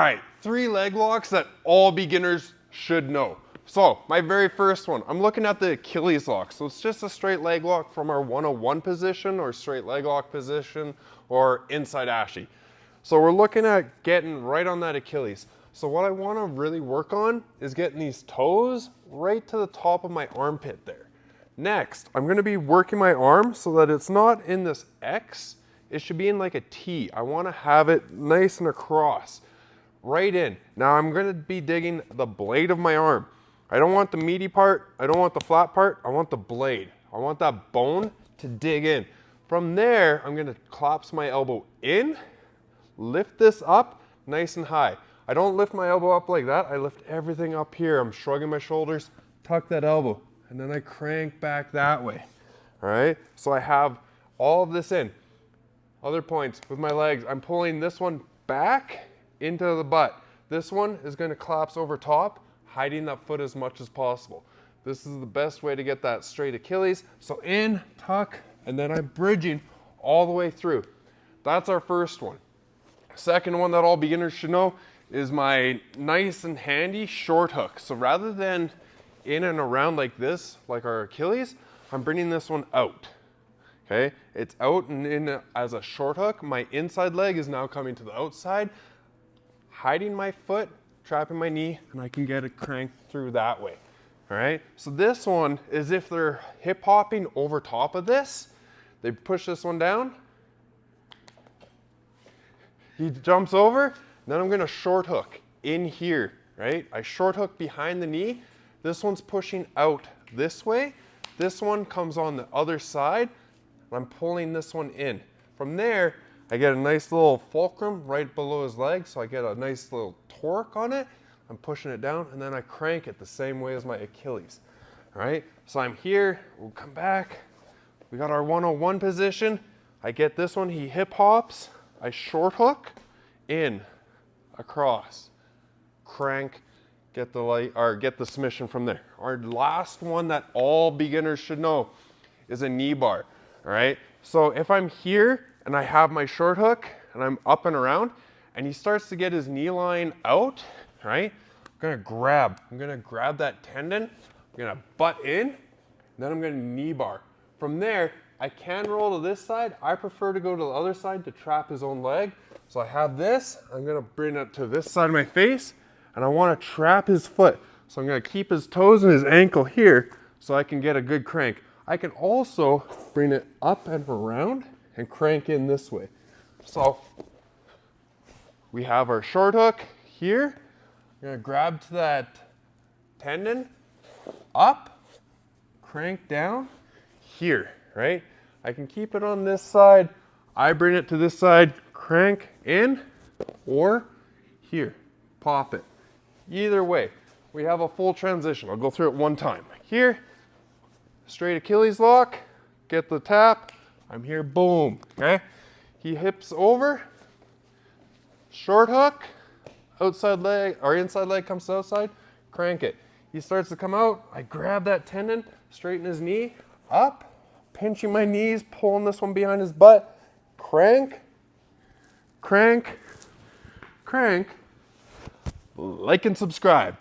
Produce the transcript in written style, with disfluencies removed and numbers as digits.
All right, 3 leg locks that all beginners should know. So my very first one, I'm looking at the Achilles lock. So it's just a straight leg lock from our 101 position or straight leg lock position or inside ashy. So we're looking at getting right on that Achilles. So what I want to really work on is getting these toes right to the top of my armpit there. Next, I'm going to be working my arm so that it's not in this X. It should be in like a T. I want to have it nice and across. Right in. Now I'm going to be digging the blade of my arm. I don't want the meaty part. I don't want the flat part. I want the blade. I want that bone to dig in. From there, I'm going to collapse my elbow in, lift this up nice and high. I don't lift my elbow up like that. I lift everything up here. I'm shrugging my shoulders, tuck that elbow, and then I crank back that way. All right? So I have all of this in. Other points with my legs. I'm pulling this one back into the butt. This one is going to collapse over top, hiding that foot as much as possible. This is the best way to get that straight Achilles. So in, tuck, and then I'm bridging all the way through. That's our first one. Second one that all beginners should know is my nice and handy short hook. So rather than in and around like this, like our Achilles, I'm bringing this one out. Okay, it's out and in as a short hook. My inside leg is now coming to the outside, hiding my foot, trapping my knee, and I can get it cranked through that way. All right, so this one is if they're hip hopping over top of this, they push this one down, he jumps over, then I'm gonna short hook in here, right? I short hook behind the knee. This one's pushing out this way. This one comes on the other side. I'm pulling this one in. From there, I get a nice little fulcrum right below his leg, so I get a nice little torque on it. I'm pushing it down, and then I crank it the same way as my Achilles. All right, so I'm here, we'll come back. We got our 101 position. I get this one, he hip hops. I short hook, in, across, crank, get the light, or get the submission from there. Our last one that all beginners should know is a knee bar. All right, so if I'm here and I have my short hook and I'm up and around and he starts to get his knee line out, right, I'm gonna grab that tendon, I'm gonna butt in, and then I'm gonna knee bar. From there, I can roll to this side. I prefer to go to the other side to trap his own leg. So I have this, I'm gonna bring it to this side of my face, and I wanna trap his foot. So I'm gonna keep his toes and his ankle here so I can get a good crank. I can also bring it up and around and crank in this way. So we have our short hook here. I'm gonna grab to that tendon, up, crank down, here, right? I can keep it on this side. I bring it to this side, crank in, or here, pop it. Either way, we have a full transition. I'll go through it one time. Here, straight Achilles lock, get the tap, I'm here, boom, okay? He hips over, short hook, outside leg, or inside leg comes to outside, crank it. He starts to come out, I grab that tendon, straighten his knee, up, pinching my knees, pulling this one behind his butt, crank, crank, crank, like and subscribe.